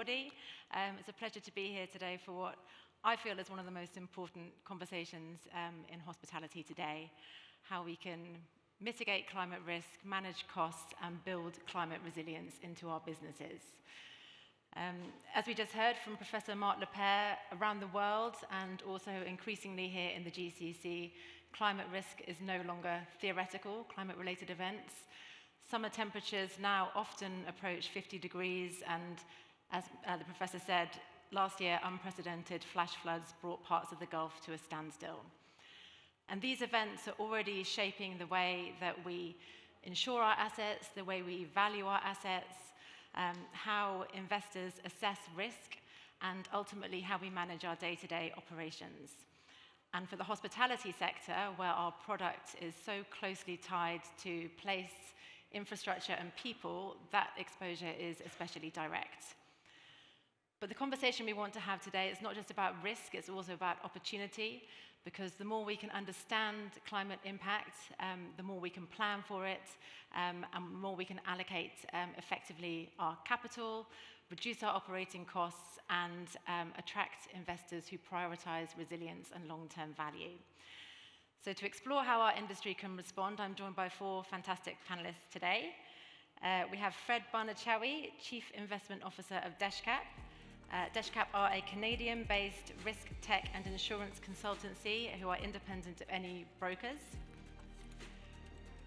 everybody. It's a pleasure to be here today for what I feel is one of the most important conversations in hospitality today, how we can mitigate climate risk, manage costs, and build climate resilience into our businesses. As we just heard from Professor Mark Lepere, around the world and also increasingly here in the GCC, climate risk is no longer theoretical, climate-related events. Summer temperatures now often approach 50 degrees, and as the professor said, last year unprecedented flash floods brought parts of the Gulf to a standstill. And these events are already shaping the way that we insure our assets, the way we value our assets, how investors assess risk, and ultimately how we manage our day-to-day operations. And for the hospitality sector, where our product is so closely tied to place, infrastructure, and people, that exposure is especially direct. But the conversation we want to have today is not just about risk, it's also about opportunity, because the more we can understand climate impact, the more we can plan for it, and the more we can allocate effectively our capital, reduce our operating costs, and attract investors who prioritize resilience and long-term value. So to explore how our industry can respond, I'm joined by four fantastic panelists today. We have Fred Barnachawi, Chief Investment Officer of Deshcap. Deshcap are a Canadian-based risk, tech, and insurance consultancy who are independent of any brokers.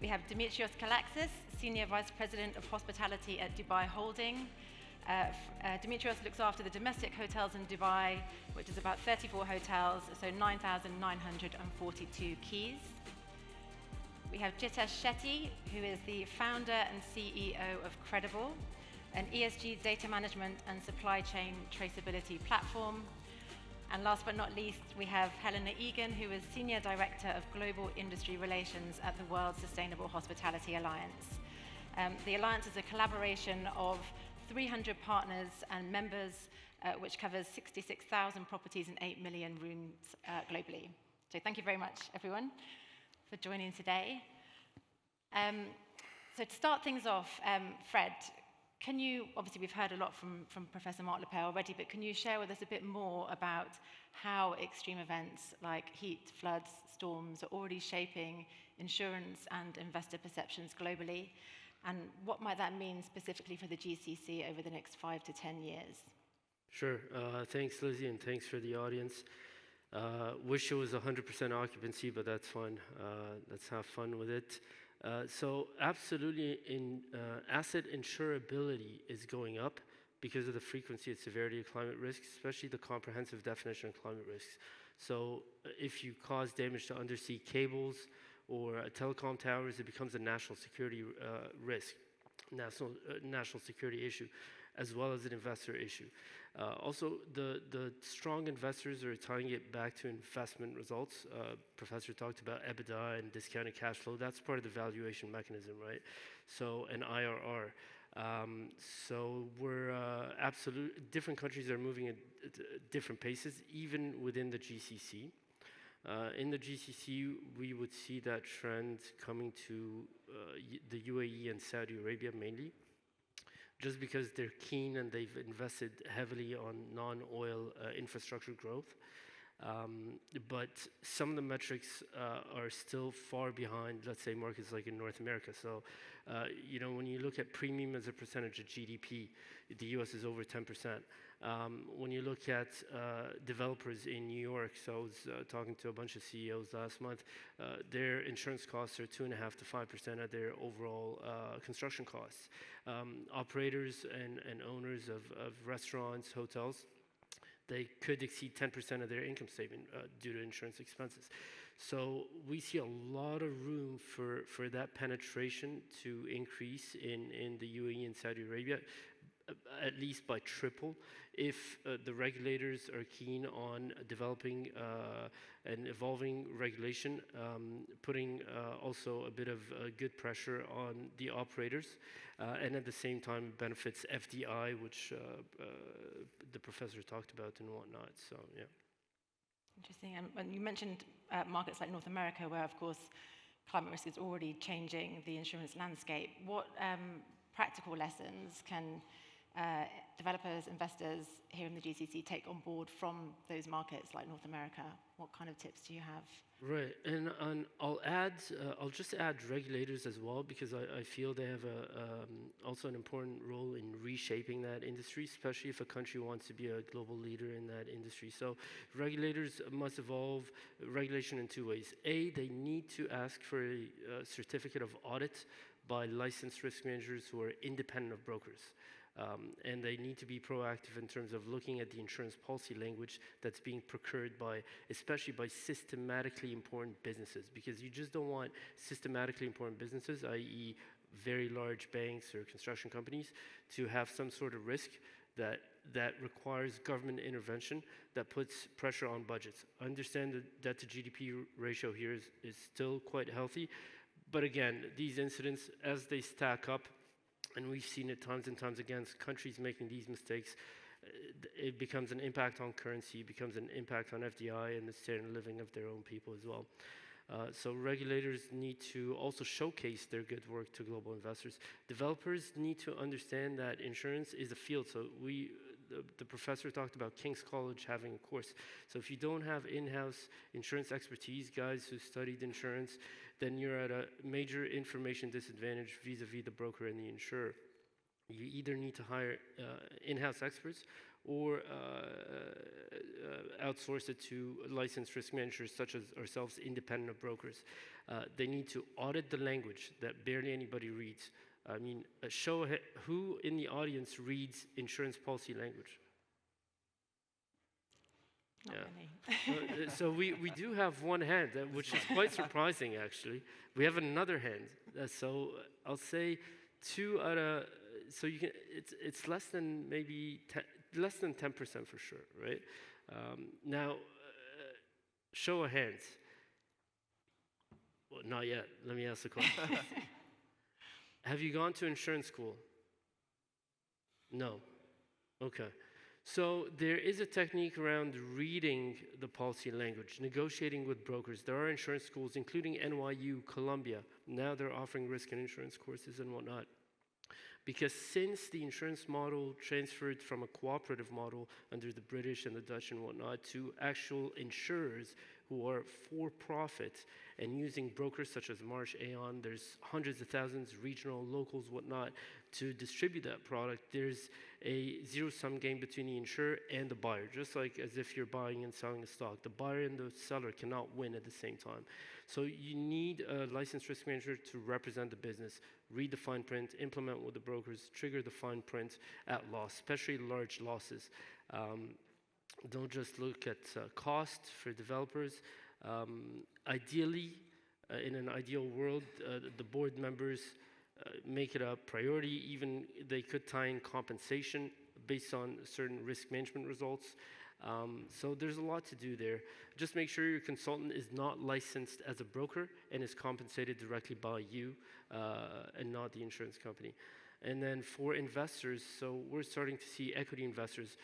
We have Dimitrios Kalaxis, Senior Vice President of Hospitality at Dubai Holding. Dimitrios looks after the domestic hotels in Dubai, which is about 34 hotels, so 9,942 keys. We have Jitesh Shetty, who is the founder and CEO of Credible, an ESG data management and supply chain traceability platform. And last but not least, we have Helena Egan, who is Senior Director of Global Industry Relations at the World Sustainable Hospitality Alliance. The Alliance is a collaboration of 300 partners and members, which covers 66,000 properties and 8 million rooms globally. So thank you very much, everyone, for joining today. So to start things off, Fred, can you, obviously we've heard a lot from Professor Mark Lepere already, but can you share with us a bit more about how extreme events like heat, floods, storms are already shaping insurance and investor perceptions globally? And what might that mean specifically for the GCC over the next 5 to 10 years? Sure. Thanks, Lizzie, and thanks for the audience. Wish it was 100% occupancy, but that's fine. Let's have fun with it. So absolutely, asset insurability is going up because of the frequency and severity of climate risks, especially the comprehensive definition of climate risks. So if you cause damage to undersea cables or telecom towers, it becomes a national security risk, national security issue, as well as an investor issue. Also, the strong investors are tying it back to investment results. Professor talked about EBITDA and discounted cash flow. That's part of the valuation mechanism, right? So an IRR. So we're different countries are moving at different paces, even within the GCC. In the GCC, we would see that trend coming to the UAE and Saudi Arabia mainly, just because they're keen and they've invested heavily on non-oil infrastructure growth. But some of the metrics are still far behind, let's say, markets like in North America. So, when you look at premium as a percentage of GDP, the US is over 10%. When you look at developers in New York, so I was talking to a bunch of CEOs last month, their insurance costs are 2.5% to 5% of their overall construction costs. Operators and owners of restaurants, hotels, they could exceed 10% of their income statement due to insurance expenses. So we see a lot of room for that penetration to increase in the UAE and Saudi Arabia, at least by triple, if the regulators are keen on developing and evolving regulation, putting also a bit of good pressure on the operators, and at the same time benefits FDI, which the professor talked about and whatnot. So, yeah. Interesting. And you mentioned markets like North America, where, of course, climate risk is already changing the insurance landscape. What practical lessons can developers, investors here in the GCC take on board from those markets like North America? What kind of tips do you have? Right, and I'll just add regulators as well because I feel they have also an important role in reshaping that industry, especially if a country wants to be a global leader in that industry. So regulators must evolve regulation in two ways. A, they need to ask for a certificate of audit by licensed risk managers who are independent of brokers. And they need to be proactive in terms of looking at the insurance policy language that's being procured by, especially by systematically important businesses, because you just don't want systematically important businesses, i.e. very large banks or construction companies, to have some sort of risk that requires government intervention that puts pressure on budgets. I understand that debt to GDP ratio here is still quite healthy, but again, these incidents, as they stack up, and we've seen it times and times again, countries making these mistakes, it becomes an impact on currency, becomes an impact on FDI and the standard of living of their own people as well. So regulators need to also showcase their good work to global investors. Developers need to understand that insurance is a field. So the professor talked about King's College having a course. So if you don't have in-house insurance expertise, guys who studied insurance, then you're at a major information disadvantage vis-a-vis the broker and the insurer. You either need to hire in-house experts or outsource it to licensed risk managers such as ourselves, independent of brokers. They need to audit the language that barely anybody reads. I mean, who in the audience reads insurance policy language? Not many. So we do have one hand, which is quite surprising, actually. We have another hand. So I'll say 2 out of, so you can, it's less than maybe less than 10% for sure, right? Now, show of hands. Well, not yet. Let me ask the question. Have you gone to insurance school? No. Okay. So there is a technique around reading the policy language, negotiating with brokers. There are insurance schools, including NYU, Columbia. Now they're offering risk and insurance courses and whatnot. Because since the insurance model transferred from a cooperative model under the British and the Dutch and whatnot to actual insurers who are for profit and using brokers such as Marsh, Aon, there's hundreds of thousands, regional, locals, whatnot, to distribute that product, there's a zero-sum game between the insurer and the buyer, just like as if you're buying and selling a stock. The buyer and the seller cannot win at the same time. So you need a licensed risk manager to represent the business, read the fine print, implement with the brokers, trigger the fine print at loss, especially large losses. Don't just look at cost for developers. Ideally, in an ideal world, the board members make it a priority. Even they could tie in compensation based on certain risk management results. So there's a lot to do there. Just make sure your consultant is not licensed as a broker and is compensated directly by you and not the insurance company. And then for investors, so we're starting to see equity investors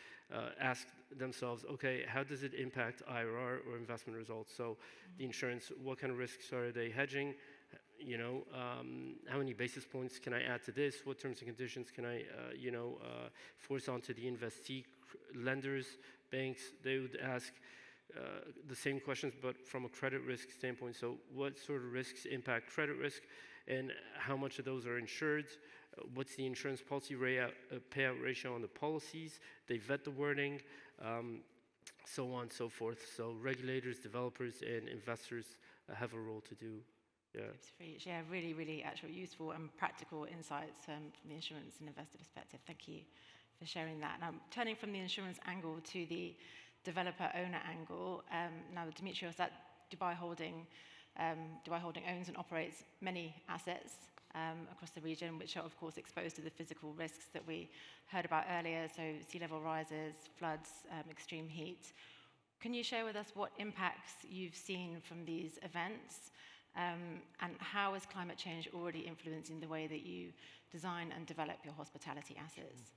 ask themselves, okay, how does it impact IRR or investment results? So the insurance, what kind of risks are they hedging? You know, how many basis points can I add to this? What terms and conditions can I, force onto the investee? Lenders, banks, they would ask the same questions, but from a credit risk standpoint. So what sort of risks impact credit risk, and how much of those are insured? What's the insurance policy payout ratio on the policies? They vet the wording, so on and so forth. So regulators, developers, and investors have a role to do. Yeah, really, really actual useful and practical insights from the insurance and investor perspective. Thank you for sharing that. Now, turning from the insurance angle to the developer-owner angle, now Dimitrios at Dubai Holding owns and operates many assets across the region, which are of course exposed to the physical risks that we heard about earlier, so sea level rises, floods, extreme heat. Can you share with us what impacts you've seen from these events, and how is climate change already influencing the way that you design and develop your hospitality assets?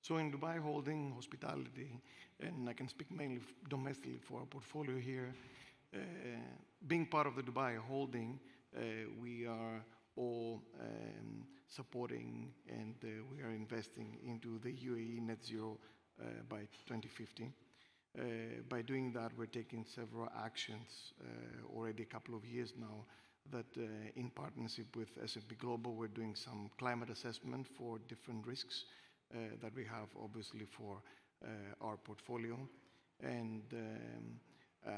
So in Dubai Holding Hospitality, and I can speak mainly domestically for our portfolio here, being part of the Dubai Holding, we are all supporting, and we are investing into the UAE net zero by 2050. By doing that, we're taking several actions already a couple of years now that in partnership with S&P Global, we're doing some climate assessment for different risks that we have obviously for our portfolio. And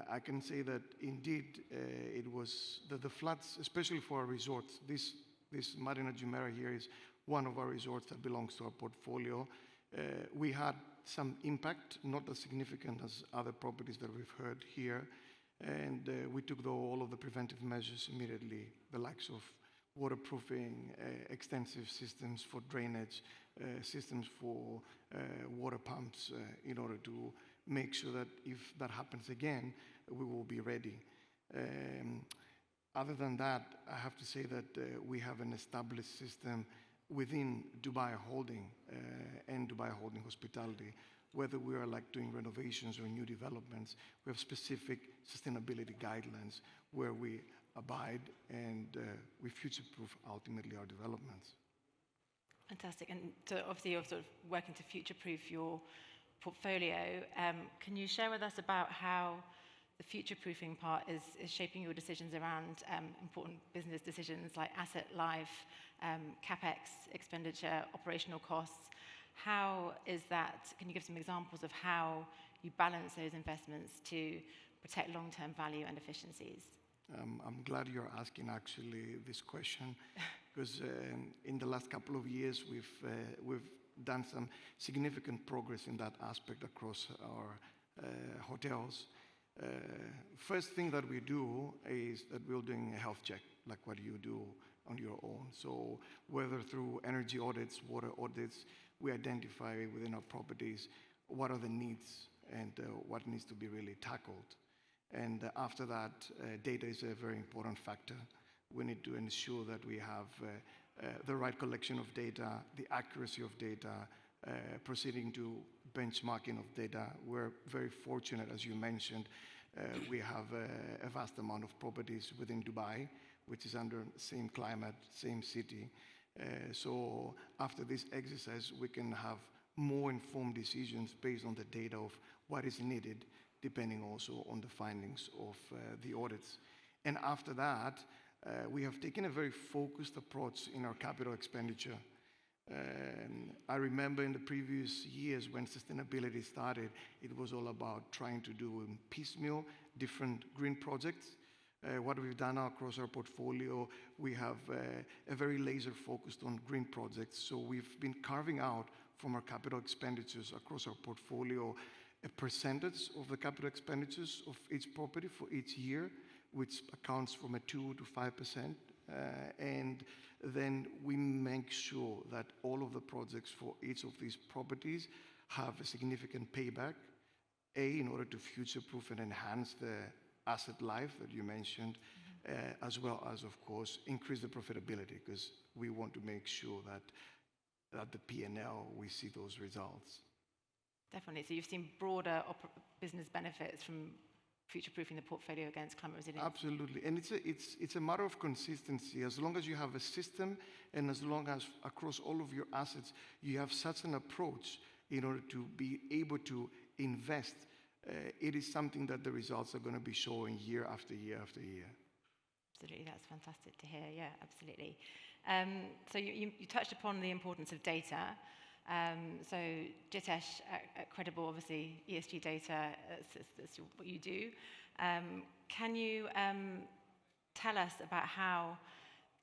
I can say that indeed it was the floods, especially for our resorts. This Marina Jumeirah here is one of our resorts that belongs to our portfolio. We had some impact, not as significant as other properties that we've heard here. And we took all of the preventive measures immediately, the likes of waterproofing, extensive systems for drainage, systems for water pumps, in order to make sure that if that happens again, we will be ready. Other than that, I have to say that we have an established system within Dubai Holding and Dubai Holding Hospitality. Whether we are like doing renovations or new developments, we have specific sustainability guidelines where we abide and we future-proof ultimately our developments. Fantastic. And so obviously you're sort of working to future-proof your portfolio. Can you share with us about how the future-proofing part is shaping your decisions around important business decisions like asset life, CapEx, expenditure, operational costs? How is that, can you give some examples of how you balance those investments to protect long-term value and efficiencies? I'm glad you're asking actually this question because in the last couple of years we've done some significant progress in that aspect across our hotels. First thing that we do is that we're doing a health check, like what you do on your own. So whether through energy audits, water audits, we identify within our properties what are the needs and what needs to be really tackled. And after that, data is a very important factor. We need to ensure that we have the right collection of data, the accuracy of data, proceeding to benchmarking of data. We're very fortunate, as you mentioned, we have a vast amount of properties within Dubai, which is under the same climate, same city. So after this exercise, we can have more informed decisions based on the data of what is needed, depending also on the findings of the audits. And after that, we have taken a very focused approach in our capital expenditure. I remember in the previous years when sustainability started, it was all about trying to do piecemeal different green projects. What we've done now across our portfolio, we have a very laser focused on green projects. So we've been carving out from our capital expenditures across our portfolio a percentage of the capital expenditures of each property for each year, which accounts from a 2 to 5%. And then we make sure that all of the projects for each of these properties have a significant payback, in order to future-proof and enhance the asset life that you mentioned, as well as, of course, increase the profitability, because we want to make sure that the P&L, we see those results. Definitely. So you've seen broader business benefits from future-proofing the portfolio against climate resilience. Absolutely. And it's a matter of consistency. As long as you have a system and as long as across all of your assets, you have such an approach in order to be able to invest, it is something that the results are going to be showing year after year after year. Absolutely. That's fantastic to hear. Yeah, absolutely. So you touched upon the importance of data. So Jitesh at Credible, obviously ESG data, that's what you do. Can you tell us about how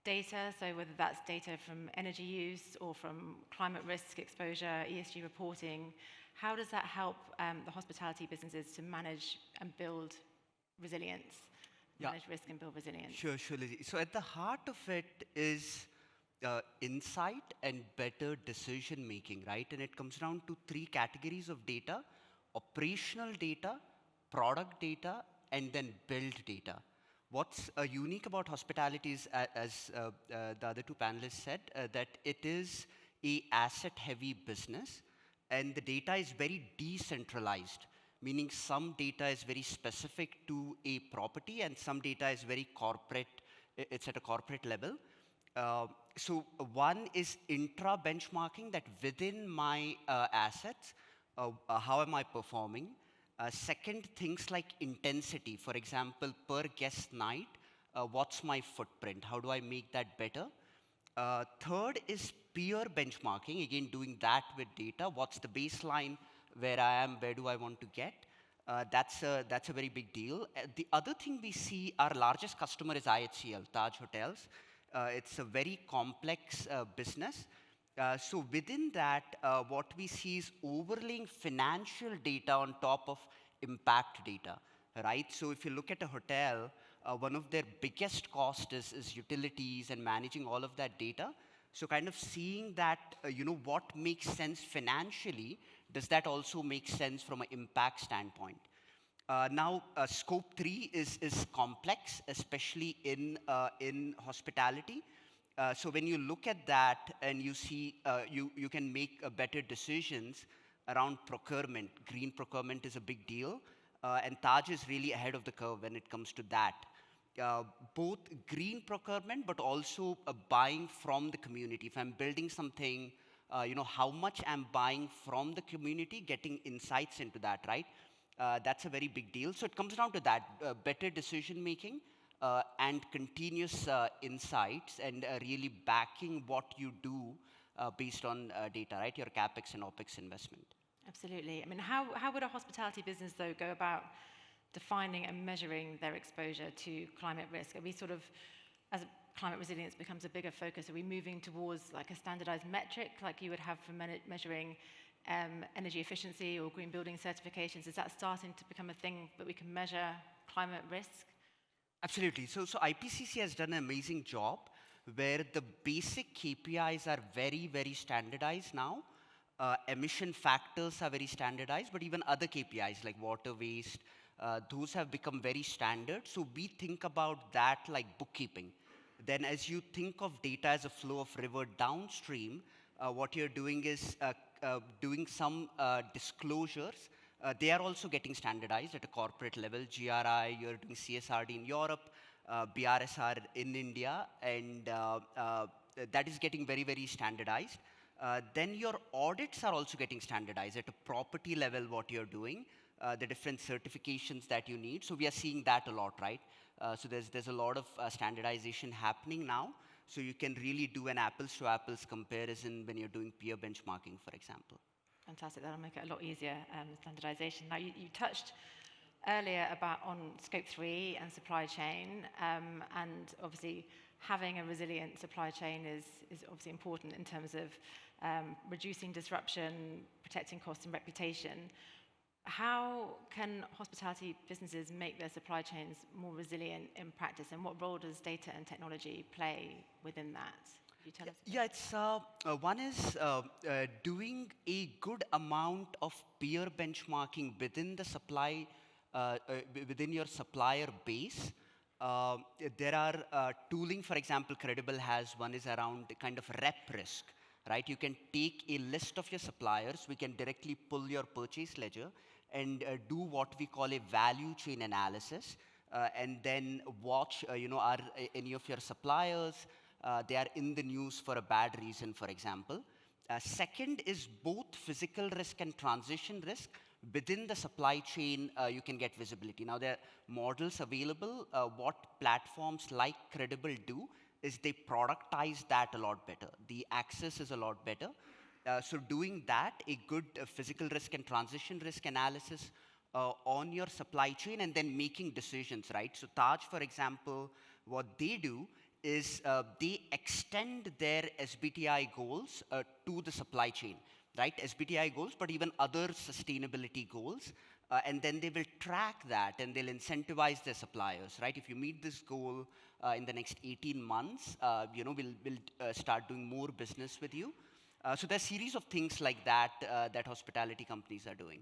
data, so whether that's data from energy use or from climate risk exposure, ESG reporting, how does that help the hospitality businesses to manage and build resilience, manage risk and build resilience? Sure, Lizzie. So at the heart of it is insight and better decision making, right? And it comes down to three categories of data: operational data, product data, and then build data. What's unique about hospitality is, as the other two panelists said, that it is a asset-heavy business, and the data is very decentralized, meaning some data is very specific to a property, and some data is very corporate. It's at a corporate level. So one is intra-benchmarking, that within my assets, how am I performing? Second, things like intensity. For example, per guest night, what's my footprint? How do I make that better? Third is peer benchmarking, again doing that with data. What's the baseline, where I am, where do I want to get? That's a very big deal. The other thing we see, our largest customer is IHCL, Taj Hotels. It's a very complex business. So within that, what we see is overlaying financial data on top of impact data, right? So if you look at a hotel, one of their biggest cost is utilities and managing all of that data. So kind of seeing that, what makes sense financially, does that also make sense from an impact standpoint? Now, scope 3 is complex, especially in hospitality. So when you look at that and you see, you can make better decisions around procurement. Green procurement is a big deal, and Taj is really ahead of the curve when it comes to that. Both green procurement, but also buying from the community. If I'm building something, how much I'm buying from the community, getting insights into that, right? That's a very big deal. So it comes down to that, better decision making and continuous insights, and really backing what you do based on data, right? Your CapEx and OpEx investment. Absolutely. I mean, how would a hospitality business, though, go about defining and measuring their exposure to climate risk? Are we sort of, as climate resilience becomes a bigger focus, are we moving towards like a standardized metric like you would have for measuring energy efficiency or green building certifications? Is that starting to become a thing that we can measure climate risk? Absolutely. So IPCC has done an amazing job where the basic KPIs are very, very standardized now. Emission factors are very standardized, but even other KPIs like water waste, those have become very standard. So we think about that like bookkeeping. Then as you think of data as a flow of river downstream, what you're doing is doing some disclosures. They are also getting standardized at a corporate level. GRI, you're doing CSRD in Europe, BRSR in India, and that is getting very, very standardized. Then your audits are also getting standardized at a property level, what you're doing, the different certifications that you need. So we are seeing that a lot, right? So there's a lot of standardization happening now. So you can really do an apples to apples comparison when you're doing peer benchmarking, for example. Fantastic. That'll make it a lot easier, standardization. Now, you touched earlier on scope 3 and supply chain, and obviously having a resilient supply chain is obviously important in terms of reducing disruption, protecting cost and reputation. How can hospitality businesses make their supply chains more resilient in practice, and what role does data and technology play within that? Could you tell us? Yeah, it's one is doing a good amount of peer benchmarking within the supply, within your supplier base. There are tooling, for example, Credible has one is around kind of rep risk, right? You can take a list of your suppliers, we can directly pull your purchase ledger and do what we call a value chain analysis, and then watch, are any of your suppliers, they are in the news for a bad reason, for example. Second is both physical risk and transition risk. Within the supply chain, you can get visibility. Now, there are models available. What platforms like Credible do is they productize that a lot better. The access is a lot better. So doing that, a good physical risk and transition risk analysis on your supply chain, and then making decisions, right? So Taj, for example, what they do is they extend their SBTI goals to the supply chain, right? SBTI goals, but even other sustainability goals. And then they will track that and they'll incentivize their suppliers, right? If you meet this goal in the next 18 months, we'll start doing more business with you. So there's a series of things like that that hospitality companies are doing.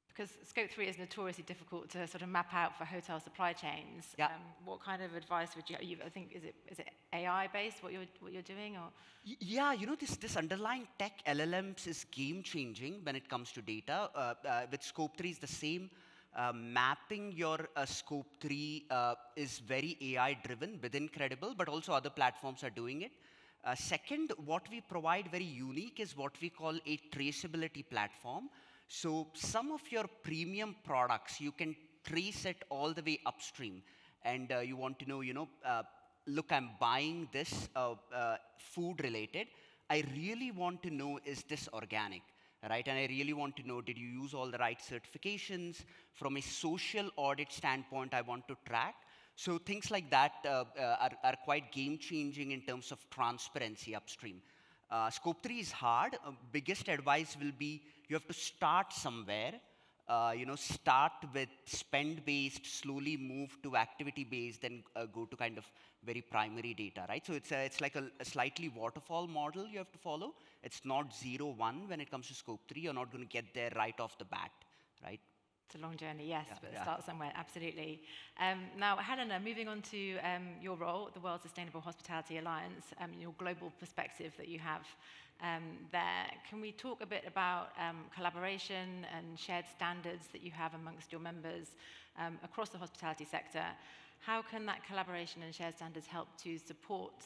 Because scope 3 is notoriously difficult to sort of map out for hotel supply chains. Yeah. What kind of advice would you? I think is it AI based what you're doing, or? Yeah, this underlying tech LLMs is game changing when it comes to data. With scope 3 is the same. Mapping your scope 3 is very AI driven within Credible, but also other platforms are doing it. Second, what we provide very unique is what we call a traceability platform. So some of your premium products, you can trace it all the way upstream. And you want to know, look, I'm buying this food related. I really want to know, is this organic? Right? And I really want to know, did you use all the right certifications? From a social audit standpoint, I want to track. So things like that are quite game-changing in terms of transparency upstream. Scope 3 is hard. Biggest advice will be you have to start somewhere. Start with spend-based, slowly move to activity-based, then go to kind of very primary data, right? So it's like a slightly waterfall model you have to follow. It's not 0-1 when it comes to Scope 3. You're not going to get there right off the bat, right? It's a long journey, yes, Yeah, but yeah. start somewhere, absolutely. Now, Helena, moving on to your role at the World Sustainable Hospitality Alliance, your global perspective that you have there. Can we talk a bit about collaboration and shared standards that you have amongst your members across the hospitality sector? How can that collaboration and shared standards help to support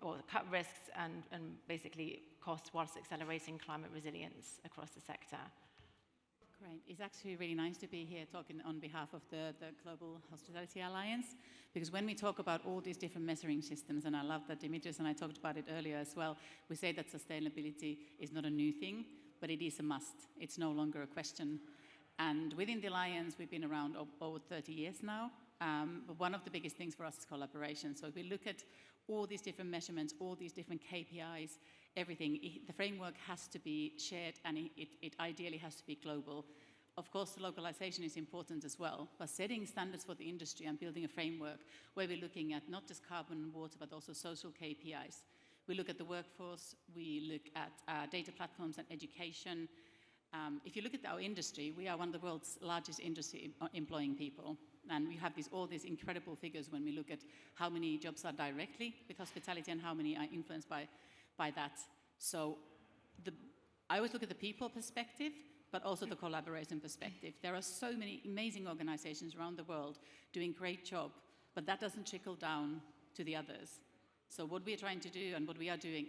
or cut risks and basically costs whilst accelerating climate resilience across the sector? Great. It's actually really nice to be here talking on behalf of the Global Hospitality Alliance, because when we talk about all these different measuring systems, and I love that Dimitris and I talked about it earlier as well, we say that sustainability is not a new thing, but it is a must. It's no longer a question. And within the Alliance, we've been around over 30 years now, but one of the biggest things for us is collaboration. So if we look at all these different measurements, all these different KPIs, everything, the framework has to be shared, and it ideally has to be global. Of course, the localization is important as well, but setting standards for the industry and building a framework where we're looking at not just carbon and water, but also social KPIs. We look at the workforce, we look at data platforms and education. If you look at our industry, we are one of the world's largest industry employing people. And we have all these incredible figures when we look at how many jobs are directly with hospitality and how many are influenced by that. So I always look at the people perspective, but also the collaboration perspective. There are so many amazing organizations around the world doing a great job, but that doesn't trickle down to the others. So what we're trying to do and what we are doing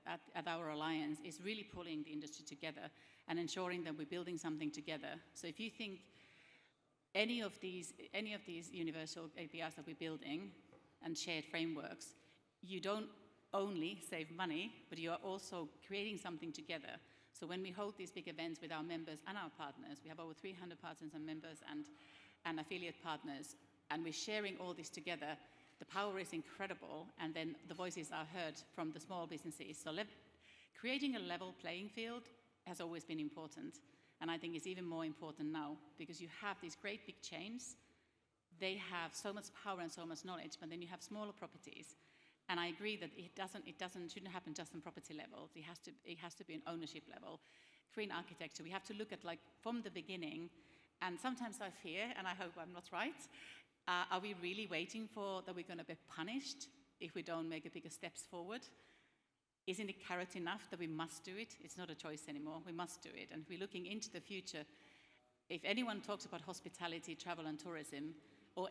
at our alliance is really pulling the industry together and ensuring that we're building something together. So if you think any of these universal APIs that we're building and shared frameworks, you don't only save money, but you are also creating something together. So when we hold these big events with our members and our partners, we have over 300 partners and members and affiliate partners, and we're sharing all this together, the power is incredible, and then the voices are heard from the small businesses. So creating a level playing field has always been important, and I think it's even more important now, because you have these great big chains. They have so much power and so much knowledge, but then you have smaller properties. And I agree that shouldn't happen just on property level. It has to be an ownership level. Green architecture, we have to look at from the beginning, and sometimes I fear, and I hope I'm not right, are we really waiting for that we're going to be punished if we don't make a bigger steps forward? Isn't it carrot enough that we must do it? It's not a choice anymore. We must do it. And if we're looking into the future, if anyone talks about hospitality, travel and tourism, or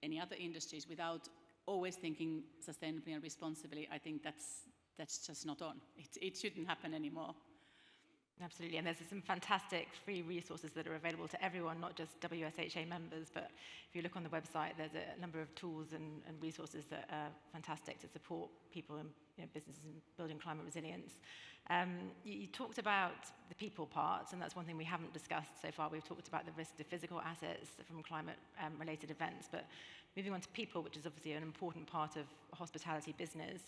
any other industries without always thinking sustainably and responsibly, I think that's just not on. It shouldn't happen anymore. Absolutely, and there's some fantastic free resources that are available to everyone, not just WSHA members, but if you look on the website, there's a number of tools and resources that are fantastic to support people and businesses in building climate resilience. You talked about the people part, and that's one thing we haven't discussed so far. We've talked about the risk to physical assets from climate-related events, but moving on to people, which is obviously an important part of hospitality business,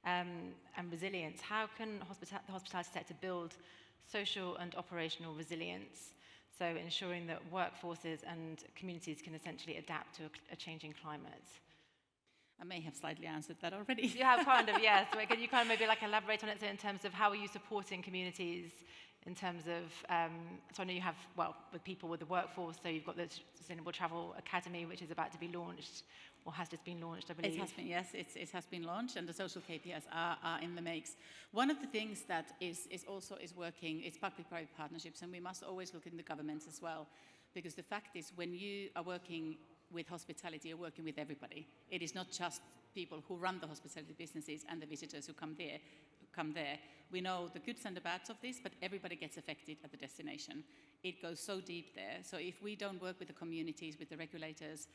and resilience. How can the hospitality sector build social and operational resilience, so ensuring that workforces and communities can essentially adapt to a changing climate? I may have slightly answered that already. You have kind of, yes. So can you kind of maybe elaborate on it in terms of how are you supporting communities in terms of, so I know you have, with people with the workforce, so you've got the Sustainable Travel Academy, which is about to be launched, or has just been launched, I believe. It has been, yes, it has been launched, and the social KPIs are in the mix. One of the things that is working is public-private partnerships, and we must always look in the governments as well, because the fact is, when you are working with hospitality are working with everybody. It is not just people who run the hospitality businesses and the visitors who come there. We know the goods and the bads of this, but everybody gets affected at the destination. It goes so deep there. So if we don't work with the communities, with the regulators,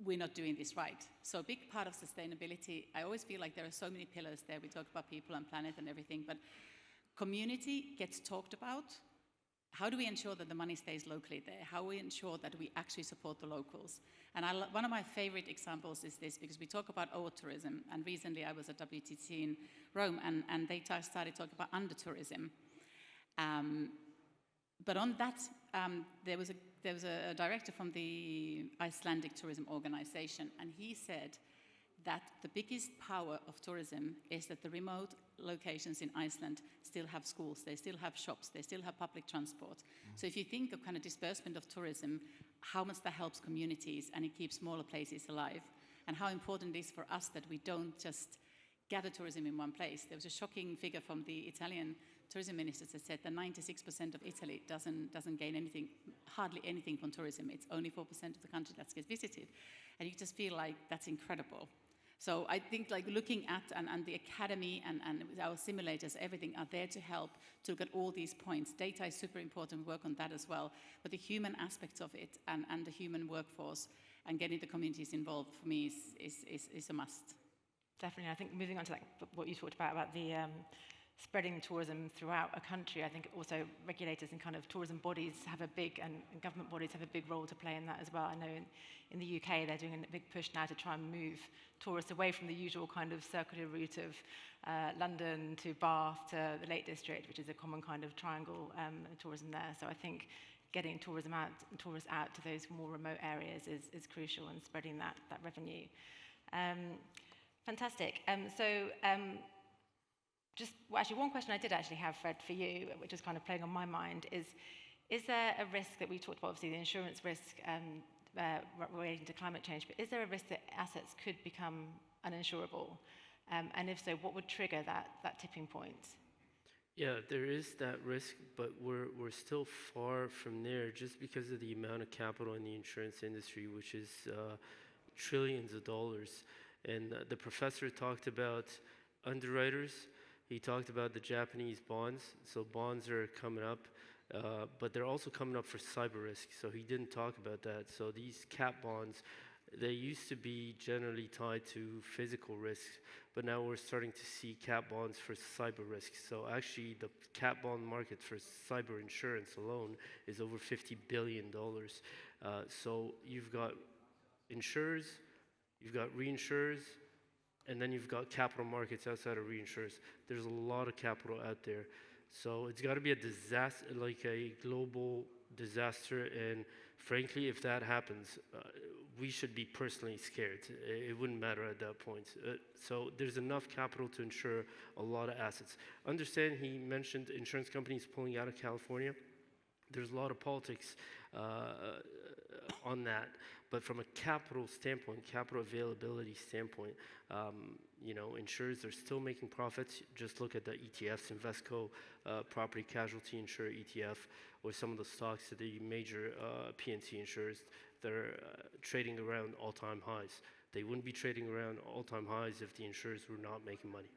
we're not doing this right. So a big part of sustainability, I always feel like there are so many pillars there. We talk about people and planet and everything, but community gets talked about. How do we ensure that the money stays locally there? How do we ensure that we actually support the locals? And one of my favorite examples is this, because we talk about over-tourism, and recently I was at WTC in Rome, and they started talking about under-tourism. But on that, there was a director from the Icelandic Tourism Organization, and he said that the biggest power of tourism is that the remote locations in Iceland still have schools, they still have shops, they still have public transport. So if you think of kind of disbursement of tourism, how much that helps communities and it keeps smaller places alive, and how important it is for us that we don't just gather tourism in one place. There was a shocking figure from the Italian tourism ministers that said that 96% of Italy doesn't gain anything, hardly anything from tourism. It's only 4% of the country that gets visited. And you just feel like that's incredible. So I think like looking at, and the academy and our simulators, everything are there to help to look at all these points. Data is super important, we work on that as well. But the human aspects of it and the human workforce and getting the communities involved for me is a must. Definitely. I think moving on to like what you talked about the spreading tourism throughout a country, I think also regulators and kind of tourism bodies have a big, and government bodies have a big role to play in that as well. I know in the UK they're doing a big push now to try and move tourists away from the usual kind of circular route of London to Bath to the Lake District, which is a common kind of triangle tourism there. So I think getting tourists out to those more remote areas is crucial, and spreading that revenue. Fantastic. Actually, one question I did actually have, Fred, for you, which is kind of playing on my mind, is there a risk that we talked about, obviously the insurance risk relating to climate change, but is there a risk that assets could become uninsurable? And if so, what would trigger that tipping point? Yeah, there is that risk, but we're still far from there just because of the amount of capital in the insurance industry, which is trillions of dollars. And the professor talked about underwriters. He talked about the Japanese bonds. So bonds are coming up, but they're also coming up for cyber risk. So he didn't talk about that. So these cat bonds, they used to be generally tied to physical risks, but now we're starting to see cat bonds for cyber risks. So actually the cat bond market for cyber insurance alone is over $50 billion. So you've got insurers, you've got reinsurers, and then you've got capital markets outside of reinsurers. There's a lot of capital out there. So it's got to be a disaster, like a global disaster. And frankly, if that happens, we should be personally scared. It wouldn't matter at that point. So there's enough capital to insure a lot of assets. Understand, he mentioned insurance companies pulling out of California. There's a lot of politics on that. But from a capital standpoint, capital availability standpoint, insurers are still making profits. Just look at the ETFs, Invesco Property Casualty Insurer ETF, or some of the stocks of the major P&C insurers that are trading around all-time highs. They wouldn't be trading around all-time highs if the insurers were not making money.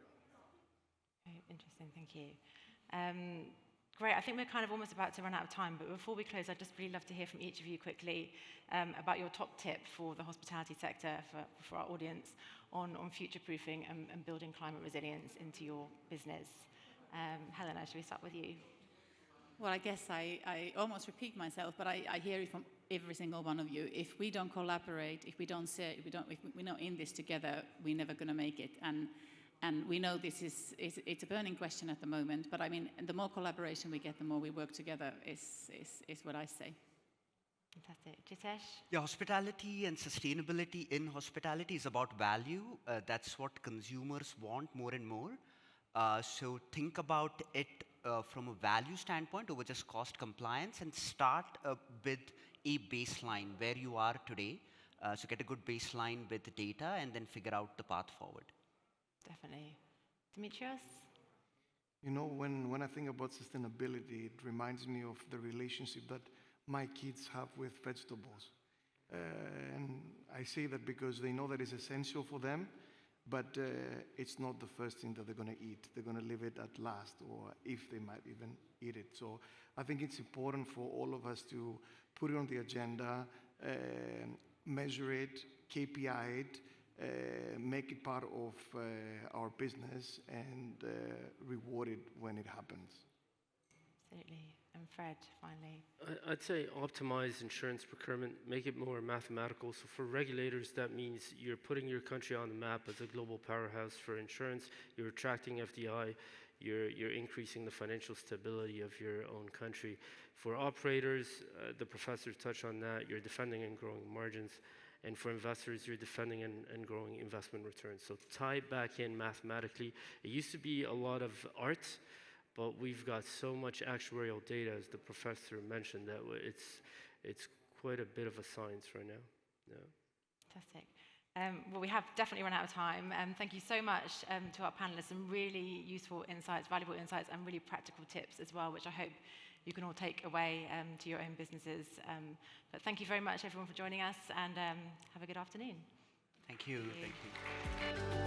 Okay, interesting, thank you. Great, I think we're kind of almost about to run out of time, but before we close, I'd just really love to hear from each of you quickly about your top tip for the hospitality sector, for our audience, on future-proofing and building climate resilience into your business. Helena, should we start with you? Well, I guess I almost repeat myself, but I hear it from every single one of you. If we don't collaborate, if we don't share, if we're not in this together, we're never going to make it. And we know this it's a burning question at the moment, but I mean, the more collaboration we get, the more we work together is what I say. Fantastic. Jitesh? Yeah, hospitality and sustainability in hospitality is about value. That's what consumers want more and more. So think about it from a value standpoint over just cost compliance, and start with a baseline where you are today. So get a good baseline with the data and then figure out the path forward. Definitely. Demetrios? You know, when I think about sustainability, it reminds me of the relationship that my kids have with vegetables. And I say that because they know that it's essential for them, but it's not the first thing that they're going to eat. They're going to leave it at last, or if they might even eat it. So I think it's important for all of us to put it on the agenda, measure it, KPI it, make it part of our business, and reward it when it happens. Absolutely. And Fred, finally. I'd say optimize insurance procurement, make it more mathematical. So for regulators, that means you're putting your country on the map as a global powerhouse for insurance. You're attracting FDI. You're increasing the financial stability of your own country. For operators, the professor touched on that. You're defending and growing margins. And for investors, you're defending and growing investment returns. So tie it back in mathematically. It used to be a lot of art, but we've got so much actuarial data, as the professor mentioned, that it's quite a bit of a science right now. Yeah. Fantastic. Well, we have definitely run out of time. Thank you so much to our panelists, some really useful insights, valuable insights, and really practical tips as well, which I hope you can all take away to your own businesses. But thank you very much, everyone, for joining us, and have a good afternoon. Thank you. Thank you.